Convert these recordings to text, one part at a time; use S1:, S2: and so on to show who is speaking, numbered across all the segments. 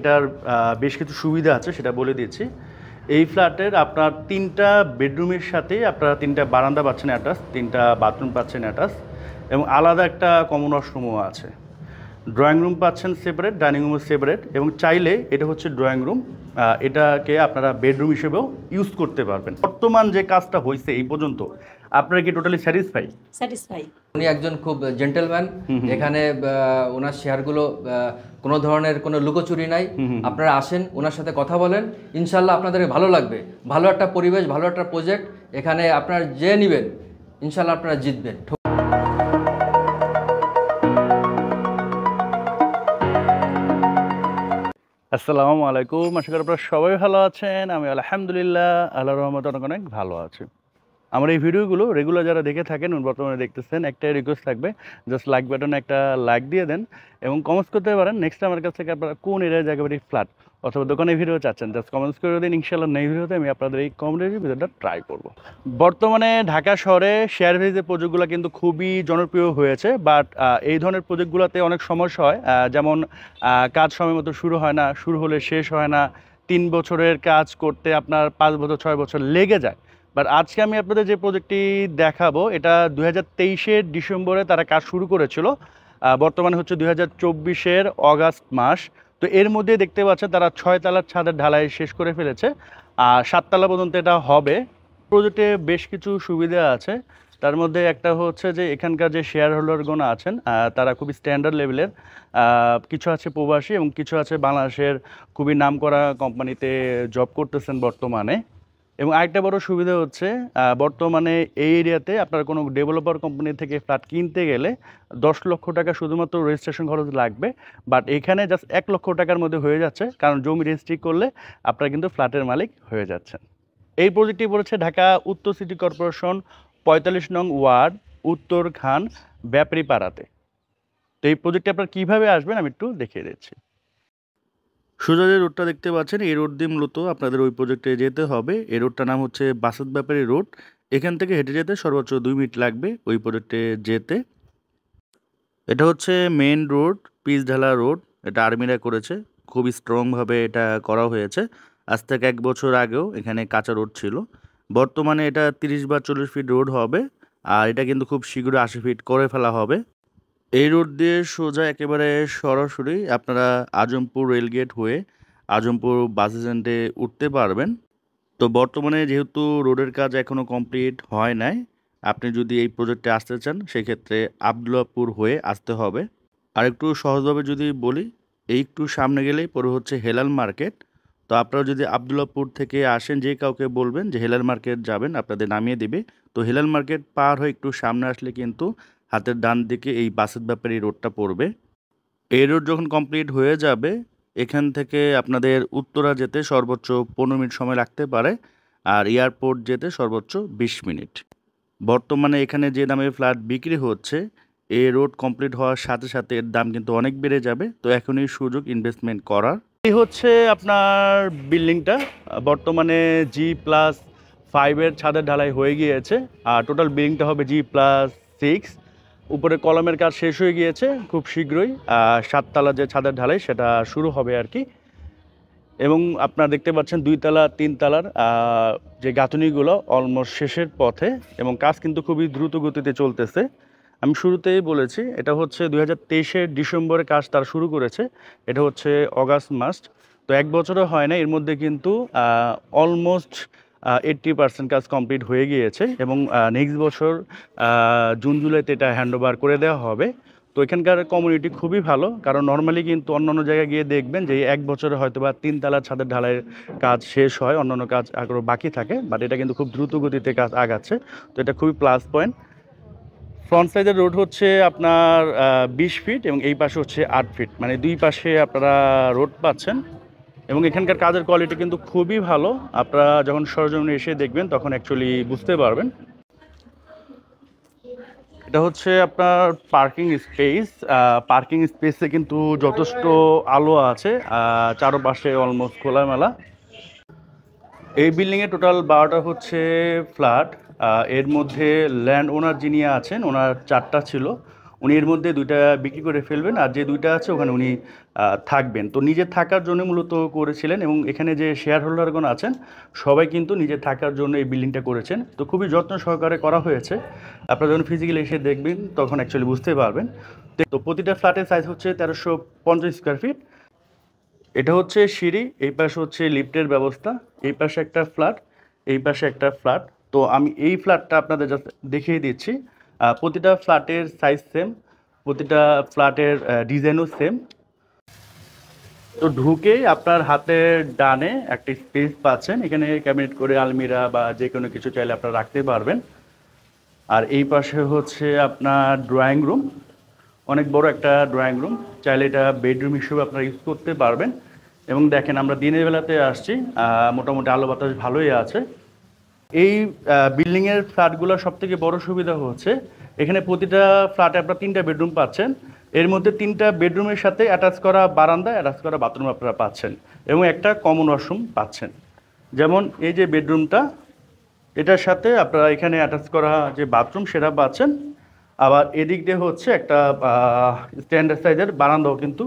S1: এটার বেশ কিছু সুবিধা আছে সেটা বলে দিচ্ছি। এই ফ্ল্যাটের আপনার 3টা বেডরুমের সাথে আপনারা 3টা বারান্দা পাচ্ছেন অ্যাটাচ, 3টা বাথরুম পাচ্ছেন অ্যাটাচ এবং আলাদা একটা কমন ওয়াশরুমও আছে। ড্রয়িং রুম পাচ্ছেন সেপারেট, ডাইনিং রুমও সেপারেট এবং চাইলে এটা হচ্ছে ড্রয়িং রুম, এটাকে আপনারা বেডরুম হিসেবেও ইউজ করতে পারবেন। বর্তমান যে কাজটা হয়েছে এই পর্যন্ত আপনারা কি টোটালি স্যাটিসফাই?
S2: উনি একজন খুব জেন্টেলম্যান। এখানে ওনার শেয়ারগুলো কোনো ধরনের কোনো লুকোচুরি নাই। আপনারা আসেন, ওনার সাথে কথা বলেন, ইনশাল্লাহ আপনাদের ভালো লাগবে। ভালো একটা পরিবেশ, ভালো একটা প্রজেক্ট। এখানে আপনারা যে নেবেন ইনশাল্লাহ আপনারা জিতবেন।
S1: আসসালামু আলাইকুম, আশা করি আপনারা সবাই ভালো আছেন। আমি আলহামদুলিল্লাহ আল্লাহর রহমতে অনেক অনেক ভালো আছি। আমার এই ভিডিওগুলো রেগুলার যারা দেখে থাকেন, বর্তমানে দেখতেছেন, একটাই রিকোয়েস্ট থাকবে, জাস্ট লাইক বাটনে একটা লাইক দিয়ে দেন এবং কমেন্টস করতে পারেন নেক্সট আমার কাছ থেকে আপনারা কোন এরিয়ায় জায়গা বাড়ি ফ্ল্যাট অথবা দোকানে ভিডিও চাচ্ছেন, জাস্ট কমেন্টস করে দিন। ইনশাআল্লাহ নেক্সট ভিডিওতে আমি আপনাদের এই কমেন্টের ভিডিওটা ট্রাই করব। বর্তমানে ঢাকা শহরে শেয়ার বেসিসের প্রজেক্টগুলো কিন্তু খুবই জনপ্রিয় হয়েছে, বাট এই ধরনের প্রজেক্টগুলোতে অনেক সমস্যা হয়, যেমন কাজ সময় মতো শুরু হয় না, শুরু হলে শেষ হয় না, 3 বছরের কাজ করতে আপনার 5 বছর 6 বছর লেগে যায়। বাট আজকে আমি আপনাদের যে প্রজেক্টটি দেখাবো এটা 2023-এর ডিসেম্বরে তারা কাজ শুরু করেছিল, বর্তমানে হচ্ছে 2024-এর অগাস্ট মাস। তো এর মধ্যে দেখতে পাচ্ছেন তারা 6 তলার ছাদের ঢালাই শেষ করে ফেলেছে, আর 7 তলা পর্যন্ত এটা হবে। প্রজেক্টে বেশ কিছু সুবিধা আছে, তার মধ্যে একটা হচ্ছে যে এখানকার যে শেয়ার হোল্ডারগণ আছেন তারা খুবই স্ট্যান্ডার্ড লেভেলের, কিছু আছে প্রবাসী এবং কিছু আছে বাংলাদেশের খুবই নামকরা কোম্পানিতে জব করতেছেন বর্তমানে। এবং আরেকটা বড় সুবিধা হচ্ছে বর্তমানে এই এরিয়াতে আপনার কোনো ডেভেলপার কোম্পানি থেকে ফ্ল্যাট কিনতে গেলে 10 লক্ষ টাকা শুধুমাত্র রেজিস্ট্রেশন খরচ লাগবে, বাট এখানে জাস্ট 1 লক্ষ টাকার মধ্যে হয়ে যাচ্ছে, কারণ জমি রেজিস্ট্রি করলে আপনারা কিন্তু ফ্ল্যাটের মালিক হয়ে যাচ্ছেন। এই প্রজেক্টটি পড়েছে ঢাকা উত্তর সিটি কর্পোরেশন 45 নং ওয়ার্ড, উত্তর খান, ব্যাপারীপাড়াতে। তো এই প্রজেক্টে আপনারা কীভাবে আসবেন আমি একটু দেখিয়ে দিচ্ছি। সোজা যে রোডটা দেখতে পাচ্ছেন এই রোড দিয়ে মূলত আপনাদের ওই প্রজেক্টে যেতে হবে। এই রোডটার নাম হচ্ছে বাসাত ব্যাপারী রোড। এখান থেকে হেঁটে যেতে সর্বোচ্চ 2 মিনিট লাগবে ওই প্রজেক্টে যেতে। এটা হচ্ছে মেন রোড, পিচ ঢালা রোড। এটা আর্মিরা করেছে, খুবই স্ট্রংভাবে এটা করা হয়েছে। আজ থেকে 1 বছর আগেও এখানে কাঁচা রোড ছিল। বর্তমানে এটা 30 বা 40 ফিট রোড হবে, আর এটা কিন্তু খুব শীঘ্রই 80 ফিট করে ফেলা হবে। এই রোড দিয়ে সোজা একেবারে সরাসরি আপনারা আজমপুর রেলগেট হয়ে আজমপুর বাস স্ট্যান্ডে উঠতে পারবেন। তো বর্তমানে যেহেতু রোডের কাজ এখনও কমপ্লিট হয় নাই, আপনি যদি এই প্রজেক্টে আসতে চান সেক্ষেত্রে আবদুল্লাহপুর হয়ে আসতে হবে। আর একটু সহজভাবে যদি বলি, এই একটু সামনে গেলেই পরে হচ্ছে হেলাল মার্কেট। তো আপনারা যদি আবদুল্লাহপুর থেকে আসেন, যে কাউকে বলবেন যে হেলাল মার্কেট যাবেন, আপনাদের নামিয়ে দিবে। তো হেলাল মার্কেট পার হয়ে একটু সামনে আসলে কিন্তু হাতের ডান দিকে এই বাসের ব্যাপারে রোডটা পড়বে। এই রোড যখন কমপ্লিট হয়ে যাবে, এখান থেকে আপনাদের উত্তরা যেতে সর্বোচ্চ 15 মিনিট সময় লাগতে পারে, আর এয়ারপোর্ট যেতে সর্বোচ্চ 20 মিনিট। বর্তমানে এখানে যে দামে ফ্ল্যাট বিক্রি হচ্ছে, এই রোড কমপ্লিট হওয়ার সাথে সাথে এর দাম কিন্তু অনেক বেড়ে যাবে। তো এখনই সুযোগ ইনভেস্টমেন্ট করার। এই হচ্ছে আপনার বিল্ডিংটা, বর্তমানে G+5-এর ছাদের ঢালাই হয়ে গিয়েছে, আর টোটাল বিল্ডিংটা হবে G+6। উপরে কলমের কাজ শেষ হয়ে গিয়েছে, খুব শীঘ্রই 7 তলা যে ছাদের ঢালাই সেটা শুরু হবে আর কি। এবং আপনারা দেখতে পাচ্ছেন 2 তলা 3 তলার যে গাঁথনিগুলো অলমোস্ট শেষের পথে এবং কাজ কিন্তু খুবই দ্রুত গতিতে চলতেছে। আমি শুরুতেই বলেছি এটা হচ্ছে 2023-এর ডিসেম্বরে কাজ তারা শুরু করেছে, এটা হচ্ছে অগাস্ট মাস। তো 1 বছরও হয় না, এর মধ্যে কিন্তু অলমোস্ট 80% কাজ কমপ্লিট হয়ে গিয়েছে এবং নেক্সট বছর জুন জুলাইতে এটা হ্যান্ডওভার করে দেওয়া হবে। তো এখানকার কমিউনিটি খুবই ভালো, কারণ নর্মালি কিন্তু অন্যান্য জায়গায় গিয়ে দেখবেন যে 1 বছরে হয়তো বা 3 তলার ছাদের ঢালাইয়ের কাজ শেষ হয়, অন্যান্য কাজ আরও বাকি থাকে, বাট এটা কিন্তু খুব দ্রুত গতিতে কাজ আগাচ্ছে। তো এটা খুবই প্লাস পয়েন্ট। ফ্রন্ট সাইডের রোড হচ্ছে আপনার 20 ফিট এবং এই পাশে হচ্ছে 8 ফিট, মানে 2 পাশে আপনারা রোড পাচ্ছেন এবং এখানকার কাজের কোয়ালিটি কিন্তু খুবই ভালো। আপনারা যখন সরজমিনে এসে দেখবেন তখন অ্যাকচুয়ালি বুঝতে পারবেন। এটা হচ্ছে আপনার পার্কিং স্পেস। পার্কিং স্পেসে কিন্তু যথেষ্ট আলো আছে, চারপাশে অলমোস্ট খোলামেলা। এই বিল্ডিংয়ে টোটাল 12টা হচ্ছে ফ্ল্যাট। এর মধ্যে ল্যান্ড ওনার যিনি আছেন ওনার 4টা ছিল, উনি এর মধ্যে 2টা বিক্রি করে ফেলবেন, আর যে 2টা আছে ওখানে উনি থাকবেন। তো নিজে থাকার জন্য মূলত করেছিলেন, এবং এখানে যে শেয়ার হোল্ডারগণ আছেন সবাই কিন্তু নিজে থাকার জন্য এই বিল্ডিংটা করেছেন। তো খুবই যত্ন সহকারে করা হয়েছে। আপনারা যখন ফিজিক্যালি এসে দেখবেন তখন অ্যাকচুয়ালি বুঝতে পারবেন। তো প্রতিটা ফ্ল্যাটের সাইজ হচ্ছে 1350 স্কোয়ার ফিট। এটা হচ্ছে সিঁড়ি, এই পাশে হচ্ছে লিফটের ব্যবস্থা, এই পাশে একটা ফ্ল্যাট, এই পাশে একটা ফ্ল্যাট। তো আমি এই ফ্ল্যাটটা আপনাদের জাস্ট দেখিয়ে দিচ্ছি। প্রতিটা ফ্ল্যাটের সাইজ সেম, প্রতিটা ফ্ল্যাটের ডিজাইনও সেম। তো ঢুকেই আপনার হাতের ডানে একটা স্পেস পাচ্ছেন, এখানে ক্যাবিনেট করে আলমিরা বা যে কোনো কিছু চাইলে আপনারা রাখতে পারবেন। আর এই পাশে হচ্ছে আপনার ড্রয়িং রুম, অনেক বড় একটা ড্রয়িং রুম, চাইলে এটা বেডরুম হিসেবে আপনারা ইউজ করতে পারবেন। এবং দেখেন আমরা দিনের বেলাতে আসছি, মোটামুটি আলো বাতাস ভালোই আছে। এই বিল্ডিংয়ের ফ্ল্যাটগুলোর সবথেকে বড় সুবিধা হচ্ছে এখানে প্রতিটা ফ্ল্যাটে আপনারা 3টা বেডরুম পাচ্ছেন। এর মধ্যে 3টা বেডরুমের সাথে অ্যাটাচ করা বারান্দা, অ্যাটাচ করা বাথরুম আপনারা পাচ্ছেন, এবং একটা কমন ওয়াশরুম পাচ্ছেন। যেমন এই যে বেডরুমটা, এটার সাথে আপনারা এখানে অ্যাটাচ করা যে বাথরুম সেটা পাচ্ছেন। আবার এদিক দিয়ে হচ্ছে একটা স্ট্যান্ডার্ড সাইজের বারান্দাও কিন্তু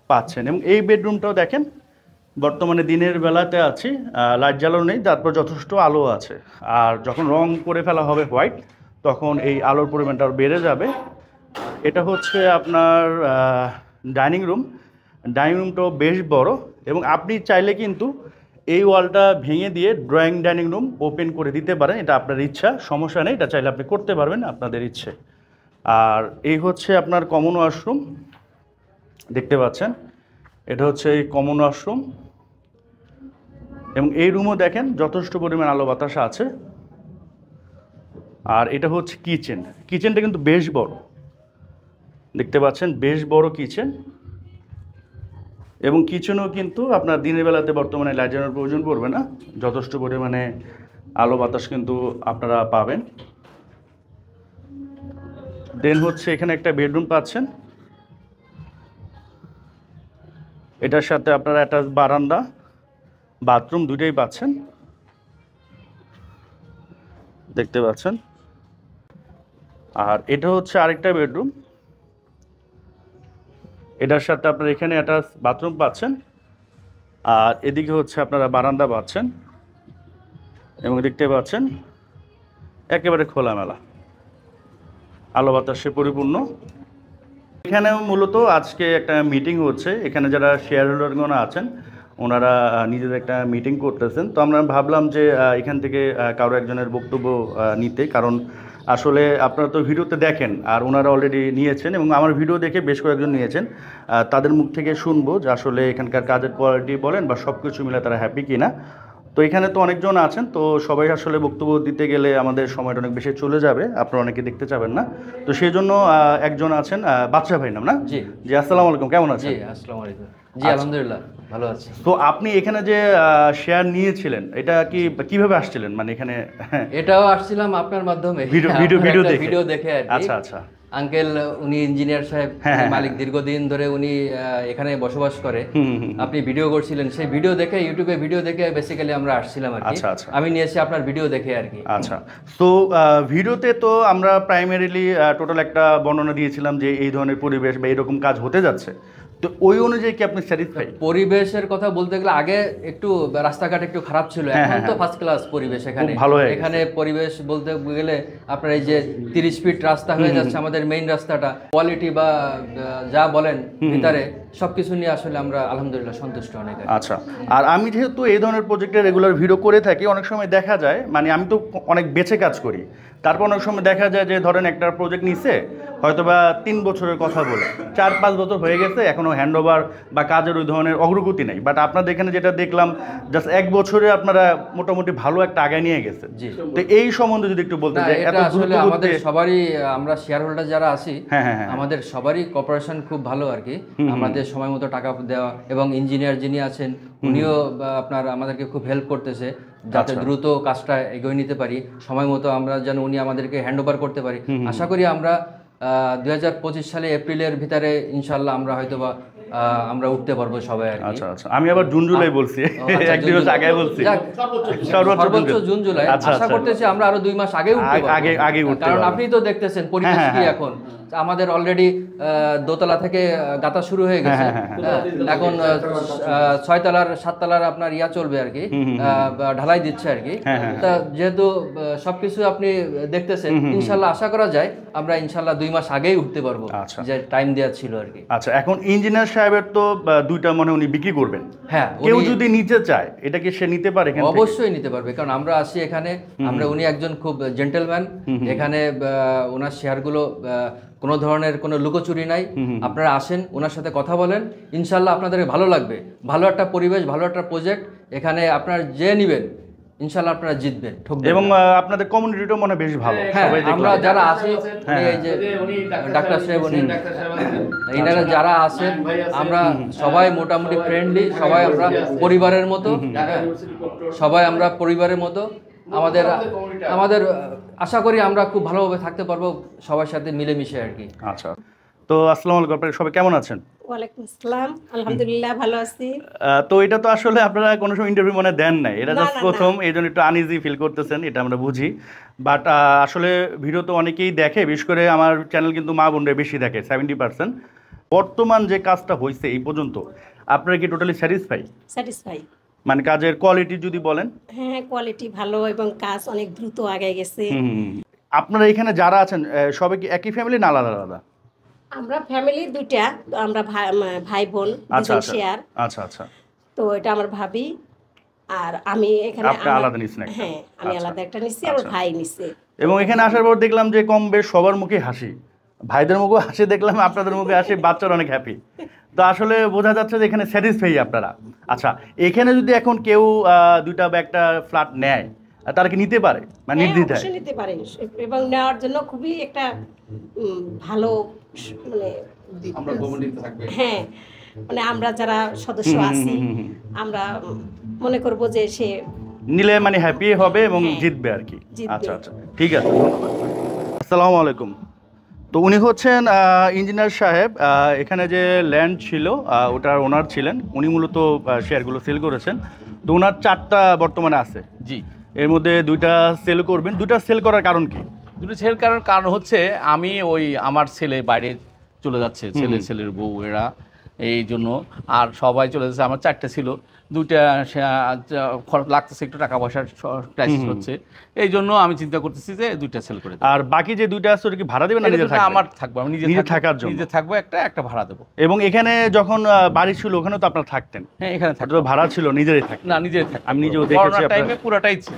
S1: পাচ্ছেন। এবং এই বেডরুমটাও দেখেন বর্তমানে দিনের বেলাতে আছি, লাইট জ্বালানো নেই, তারপর যথেষ্ট আলো আছে। আর যখন রং করে ফেলা হবে হোয়াইট, তখন এই আলোর পরিমাণটা আরও বেড়ে যাবে। এটা হচ্ছে আপনার ডাইনিং রুম। ডাইনিং রুমটাও বেশ বড়, এবং আপনি চাইলে কিন্তু এই ওয়ালটা ভেঙে দিয়ে ড্রয়িং ডাইনিং রুম ওপেন করে দিতে পারেন, এটা আপনার ইচ্ছা, সমস্যা নেই, এটা চাইলে আপনি করতে পারবেন আপনাদের ইচ্ছে। আর এই হচ্ছে আপনার কমন ওয়াশরুম, দেখতে পাচ্ছেন, এটা হচ্ছে এই কমন ওয়াশরুম। এবং এই রুমও দেখেন যথেষ্ট পরিমাণ আলো বাতাস আছে। আর এটা হচ্ছে কিচেন, কিচেনটা কিন্তু বেশ বড়, দেখতে পাচ্ছেন বেশ বড় কিচেন। এবং কিচেনও কিন্তু আপনার দিনের বেলাতে বর্তমানে লাইট জ্বালানোর প্রয়োজন পড়বে না, যথেষ্ট পরিমাণে আলো বাতাস কিন্তু আপনারা পাবেন। দেন হচ্ছে এখানে একটা বেডরুম পাচ্ছেন, এটার সাথে আপনারা অ্যাটাচ বারান্দা, বাথরুম 2টাই পাচ্ছেন, দেখতে পাচ্ছেন। আর এটা হচ্ছে আরেকটা বেডরুম, এটার সাথে আপনারা এখানে অ্যাটাচ বাথরুম পাচ্ছেন, আর এদিকে হচ্ছে আপনারা বারান্দা পাচ্ছেন, এবং দেখতে পাচ্ছেন একেবারে খোলামেলা, আলো বাতাসে পরিপূর্ণ। এখানেও মূলত আজকে একটা মিটিং হচ্ছে, এখানে যারা শেয়ার হোল্ডারগণ আছেন ওনারা নিজেদের একটা মিটিং করতেছেন। তো আমরা ভাবলাম যে এখান থেকে কারো একজনের বক্তব্য নিতে, কারণ আসলে আপনারা তো ভিডিওতে দেখেন, আর ওনারা অলরেডি নিয়েছেন, এবং আমার ভিডিও দেখে বেশ কয়েকজন নিয়েছেন। তাদের মুখ থেকে শুনবো যে আসলে এখানকার কাজের কোয়ালিটি বলেন বা সব কিছু মিলে তারা হ্যাপি কিনা। তো এখানে তো অনেকজন আছেন, তো সবাই আসলে বক্তব্য দিতে গেলে আমাদের সময়টা অনেক বেশি চলে যাবে, আপনারা অনেকে দেখতে চাবেন না। তো সেই জন্য একজন আছেন, বাদশা ভাই নাম না?
S2: জি
S1: জি, আসসালামু আলাইকুম, কেমন আছেন?
S2: জি, আসসালামু আলাইকুম। জি, আলহামদুলিল্লাহ ভালো আছি।
S1: তো আপনি এখানে যে শেয়ার নিয়েছিলেন, এটা কিভাবে আসছিলেন, মানে এখানে?
S2: এটাও আসছিলাম আপনার মাধ্যমে, ভিডিও দেখে আর কি।
S1: আচ্ছা আচ্ছা।
S2: আঙ্কেল উনি ইঞ্জিনিয়ার সাহেব, মালিক, দীর্ঘদিন ধরে উনি এখানে বসবাস করে। আপনি ভিডিও করছিলেন, সেই ভিডিও দেখে, ইউটিউবে ভিডিও দেখে বেসিক্যালি আমরা আসছিলাম আর কি। আমি নিয়েছি আপনার ভিডিও দেখে আর কি।
S1: আচ্ছা, তো ভিডিওতে তো আমরা প্রাইমারিলি টোটাল একটা বর্ণনা দিয়েছিলাম যে এই ধরনের পরিবেশ বা এরকম কাজ হতে যাচ্ছে। তো ওই অনুযায়ী কি আপনি স্যাটিসফাই?
S2: পরিবেশের কথা বলতে গেলে আগে একটু রাস্তাঘাট একটু খারাপ ছিল, এখন তো ফার্স্ট ক্লাস পরিবেশ এখানে। এখানে পরিবেশ বলতে গেলে আপনার এই যে 30 ফিট রাস্তা হয়ে যাচ্ছে আমাদের মেইন রাস্তাটা, কোয়ালিটি বা যা বলেন ভিতরে সবকিছু নিয়ে আসলে আমরা আলহামদুলিল্লাহ সন্তুষ্ট অনেক।
S1: আচ্ছা, আর আমি যেহেতু এই ধরনের প্রজেক্টে রেগুলার ভিডিও করে থাকি, অনেক সময় দেখা যায়, মানে আমি তো অনেক বেছে কাজ করি, তারপর অনেক সময় দেখা যায় যে ধরেন একটা প্রজেক্ট নিচ্ছে হয়তোবা 3 বছরের কথা বলে, 4-5 বছর হয়ে গেছে, এখনও হ্যান্ডওভার বা কাজের ওই ধরনের অগ্রগতি নেই। বাট আপনাদের এখানে যেটা দেখলাম জাস্ট 1 বছরে আপনারা মোটামুটি ভালো একটা আগায় নিয়ে গেছে। তো এই সম্বন্ধে যদি একটু বলতে যে এত
S2: আসলে আমাদের সবারই, আমরা শেয়ার হোল্ডার যারা আছি আমাদের সবারই কোঅপারেশন খুব ভালো আর কি। আমাদের সময় মতো টাকা দেওয়া, এবং ইঞ্জিনিয়ার যিনি আছেন উনিও আপনার আমাদেরকে খুব হেল্প করতেছে যাতে দ্রুত কাজটা এগিয়ে নিতে পারি, সময় মতো আমরা যেন উনি আমাদেরকে হ্যান্ডওভার করতে পারি। আশা করি আমরা 2025 সালে এপ্রিলের ভিতরে ইনশাল্লাহ আমরা হয়তোবা আমরা উঠতে পারবো সবাই আর কি।
S1: আচ্ছা আচ্ছা, আমি আবার জুন জুলাই বলছি,
S2: আচ্ছা,
S1: এক দুই মাস আগে বলছি।
S2: যাক, সর্বোচ্চ জুন জুলাই।
S1: আচ্ছা,
S2: আশা
S1: আচ্ছা।
S2: করতেছি আমরা আরো 2 মাস আগে উঠতে পারবো।
S1: আগে উঠতে
S2: কারণ
S1: পারবো।
S2: আপনি তো দেখতেছেন পরিবেশ
S1: হ্যাঁ,
S2: কি
S1: হ্যাঁ।
S2: এখন। আমাদের অলরেডি দোতলা থেকে গাঁথা শুরু হয়ে গেছে।
S1: হ্যাঁ,
S2: এখন 6 তলার 7 তলার আপনার ইয়া চলবে আর কি, ঢালাই দিচ্ছে আর কি। তা যেহেতু সবকিছু আপনি দেখতেছেন, ইনশাল্লাহ আশা করা যায় আমরা ইনশাল্লাহ 2 মাস আগেই উঠতে পারবো, যে টাইম দেওয়া ছিল আর কি।
S1: আচ্ছা, এখন ইঞ্জিনিয়ার সাহেবের তো দুইটা মনে উনি বিক্রি করবেন।
S2: হ্যাঁ,
S1: কেউ যদি নিতে চায় এটা কি সে নিতে পারে?
S2: অবশ্যই নিতে পারবে, কারণ আমরা আসি এখানে, উনি একজন খুব জেন্টেলম্যান। এখানে ওনার শেয়ারগুলো কোনো ধরনের কোনো লুকোচুরি নাই। আপনারা আসেন, ওনার সাথে কথা বলেন, ইনশাল্লাহ আপনাদের ভালো লাগবে। ভালো একটা পরিবেশ, ভালো একটা প্রজেক্ট। এখানে আপনারা যে নিবেন ইনশাল্লাহ আপনারা জিতবেন,
S1: এবং আপনাদের কমিউনিটিটাও মনে বেশ ভালো।
S2: হ্যাঁ, আমরা যারা আছি, এই যে ডাক্তার সাহেব, এনারা যারা আছেন, আমরা সবাই মোটামুটি ফ্রেন্ডলি, সবাই আমরা পরিবারের মতো। সবাই আমরা পরিবারের মতো। আমাদের আশা করি আমরা খুব ভালোভাবে থাকতে পারবো সবার সাথে মিলেমিশে আর কি।
S1: আচ্ছা, তো আসসালামু আলাইকুম, আপনারা সবাই কেমন আছেন?
S3: ওয়ালাইকুম আসসালাম, আলহামদুলিল্লাহ ভালো আছি।
S1: তো এটা তো আসলে আপনারা কোনো সময় ইন্টারভিউ মনে দেন নাই, এটা জাস্ট প্রথম, এই জন্য একটু আনইজি ফিল করতেছেন, এটা আমরা বুঝি। বাট আসলে ভিডিও তো অনেকেই দেখে, বিশেষ করে আমার চ্যানেল কিন্তু মা বোনরা বেশি দেখে, 70%। বর্তমান যে কাজটা হয়েছে এই পর্যন্ত, আপনারা কি টোটালি
S3: স্যাটিসফাই?
S1: মানে কাজের কোয়ালিটি যদি বলেন।
S3: হ্যাঁ, কোয়ালিটি ভালো এবং কাজ অনেক দ্রুত আগে গেছে।
S1: আপনারা এখানে যারা আছেন সবাই কি একই ফ্যামিলি না আলাদা আলাদা?
S3: আমরা ফ্যামিলি দুইটা, তো আমরা ভাই বোন
S1: আচ্ছা
S3: দুজন শেয়ার।
S1: আচ্ছা আচ্ছা,
S3: তো এটা আমার ভাবি আর আমি এখানে।
S1: আপনি আলাদা নিছেন?
S3: হ্যাঁ, আমি আলাদা একটা নিছি, আমার ভাই নিছে।
S1: এবং এখানে আসার পর দেখলাম যে কম বেশ সবার মুখে হাসি, ভাইদের মুখে হাসি দেখলাম, আপনাদের মুখে হাসি, বাচ্চারা অনেক হ্যাপি। তো আসলে বোঝা যাচ্ছে যে এখানে স্যাটিসফাই আপনারা। আচ্ছা, এখানে যদি এখন কেউ দুইটা বা একটা ফ্ল্যাট নেয়, তারা কি নিতে পারে মানে নির্দ্বিধায়?
S3: অবশ্যই নিতে পারে, এবং নেওয়ার জন্য খুবই একটা ভালো মানে হ্যাঁ, মানে আমরা যারা সদস্য আছি আমরা মনে করব যে সে
S1: নিলে মানে হ্যাপি হবে এবং জিতবে আর কি। আচ্ছা আচ্ছা, ঠিক আছে। আসসালামু আলাইকুম। তো উনি হচ্ছেন ইঞ্জিনিয়ার সাহেব। এখানে যে ল্যান্ড ছিল ওটার ওনার ছিলেন, উনি মূলত শেয়ারগুলো সেল করেছেন। তো ওনার 4টা বর্তমানে আছে।
S4: জি,
S1: এর মধ্যে 2টা সেল করবেন। 2টা সেল করার কারণ কি?
S4: দুটো ছেলের কারণ হচ্ছে আমি আমার ছেলে বাইরে চলে যাচ্ছে, ছেলের বউ এরা, এই জন্য। আর সবাই চলে যাচ্ছে, আমার 4টে ছিল, 2টা খরচ লাগতেছে, একটু টাকা পয়সার ক্রাইসিস হচ্ছে, এই জন্য আমি চিন্তা করতেছি যে 2টা সেল করে দেব।
S1: আর বাকি যে 2টা আছে ওটা কি ভাড়া দেবেন না নিজে থাকবেন?
S4: আমার থাকবো, আমি
S1: নিজে থাকার জন্য
S4: নিজে থাকবো, একটা ভাড়া দেবো।
S1: এবং এখানে যখন বাড়ি ছিল ওখানে তো আপনারা থাকতেন?
S4: হ্যাঁ, এখানে থাকবো।
S1: তো ভাড়া ছিল, নিজেরই থাকতেন?
S4: না, নিজেই থাকবো।
S1: আমি নিজেও দেখেছি,
S4: টাইমে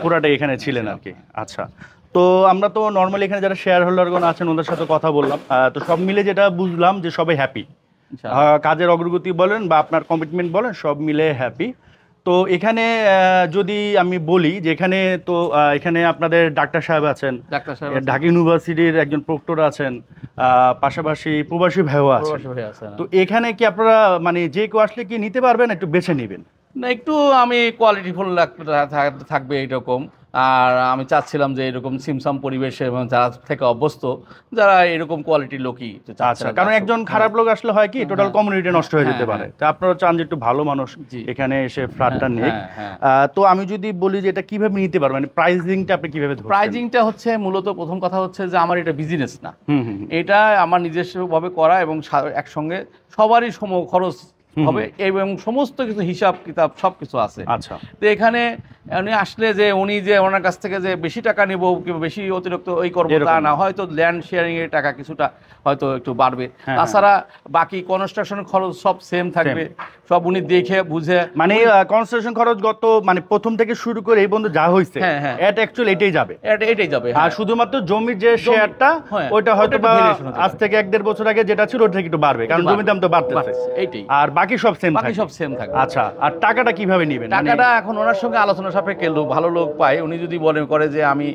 S4: পুরাটাই
S1: এখানে ছিলেন আর কি। আচ্ছা, তো আমরা তো নর্মালি এখানে যারা শেয়ার হোল্ডারগণ আছেন ওদের সাথে কথা বললাম, তো সব মিলে যেটা বুঝলাম যে সবাই হ্যাপি। কাজের অগ্রগতি বলেন বা আপনার কমিটমেন্ট বলেন, সব মিলে হ্যাপি। তো এখানে যদি আমি বলি যে এখানে তো এখানে আপনাদের ডাক্তার সাহেব আছেন, ঢাকা ইউনিভার্সিটির একজন প্রক্টর আছেন, পাশাপাশি প্রবাসী ভাইও আছেন। তো এখানে কি আপনারা মানে যে কেউ আসলে কি নিতে পারবেন, একটু বেছে নেবেন?
S4: না, একটু আমি কোয়ালিটিফুল থাকবে এইরকম। আর আমি চাচ্ছিলাম যে এরকম সিমসাম পরিবেশে এবং যারা থেকে অভ্যস্ত, যারা এরকম কোয়ালিটির লোকই।
S1: আচ্ছা, কারণ একজন খারাপ লোক আসলে হয় কি টোটাল কমিউনিটি নষ্ট হয়ে যেতে পারে। তো আপনারা চান যে একটু ভালো মানুষ এখানে এসে ফ্ল্যাটটা নিয়ে। তো আমি যদি বলি যে এটা কিভাবে নিতে পারবেন, মানে প্রাইসিংটা আপনি কিভাবে ধরছেন?
S4: প্রাইসিংটা হচ্ছে মূলত প্রথম কথা হচ্ছে যে আমার এটা বিজনেস না, এটা আমার নিজস্বভাবে করা এবং একসঙ্গে সবারই খরচ হবে এবং সমস্ত কিছু হিসাব কিতাব সবকিছু আছে।
S1: আচ্ছা, তো
S4: এখানে উনি আসলে যে উনি যে ওনার কাছ থেকে যে বেশি টাকা নেবো কিংবা বেশি অতিরিক্ত ওই করবো তা না, হয়তো ল্যান্ড শেয়ারিং এর টাকা কিছুটা হয়তো একটু বাড়বে, তাছাড়া বাকি কনস্ট্রাকশন খরচ সব সেম থাকবে, সব উনি দেখে বুঝে।
S1: মানে কনস্ট্রাকশন খরচ গত মানে প্রথম থেকে শুরু করে এই পর্যন্ত যা হয়েছে এটা অ্যাকচুয়ালি এটাই যাবে। আর শুধুমাত্র জমির যে শেয়ারটা ওইটা হয়তো আজ থেকে 1-1.5 বছর আগে যেটা ছিল ওটা থেকে একটু বাড়বে, কারণ জমির দাম তো বাড়তেছে,
S4: এইটাই।
S1: আর বাকি সব সেম
S4: থাকবে।
S1: আচ্ছা, আর টাকাটা কিভাবে নেবেন?
S4: টাকাটা এখন ওনার সঙ্গে আলোচনা সাপেক্ষে ভালো লোক পায়, উনি যদি মনে করে যে আমি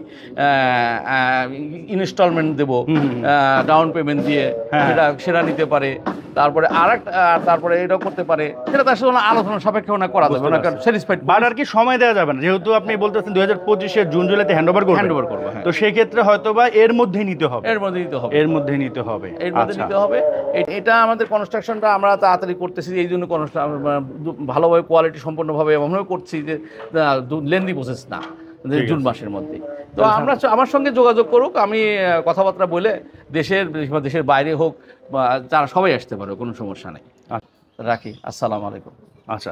S4: ইনস্টলমেন্ট দেবো, ডাউন পেমেন্ট দিয়ে সেটা নিতে পারে। তারপরে তারপরে এটাও করতে পারে সেটা তার সাথে আলোচনা সাপেক্ষে ওনা করা যাবে, ওনাকে স্যাটিসফাইড
S1: বাট আর কি সময় দেওয়া যাবে না, যেহেতু আপনি বলতেছেন 2025-এর জুন জুলাইতে হ্যান্ডওভার করবেন,
S4: হ্যান্ড ওভার করবো। হ্যাঁ,
S1: তো সেই ক্ষেত্রে হয়তো বা এর মধ্যেই নিতে হবে,
S4: এর মধ্যে দিতে হবে,
S1: এর মধ্যেই নিতে হবে।
S4: এর মধ্যে
S1: আচ্ছা।
S4: নিতে হবে। এটা আমাদের কনস্ট্রাকশনটা আমরা তাড়াতাড়ি করতেছি, এই জন্য ভালোভাবে কোয়ালিটি সম্পূর্ণভাবে এমনভাবে করছি যে লেন্দি প্রসেস না, জুন মাসের মধ্যে। তো আমরা আমার সঙ্গে যোগাযোগ করুক, আমি কথাবার্তা বলে দেশের বাইরে হোক বা যারা সবাই আসতে পারে, কোনো সমস্যা নেই। রাখি, আসসালামু আলাইকুম।
S1: আচ্ছা।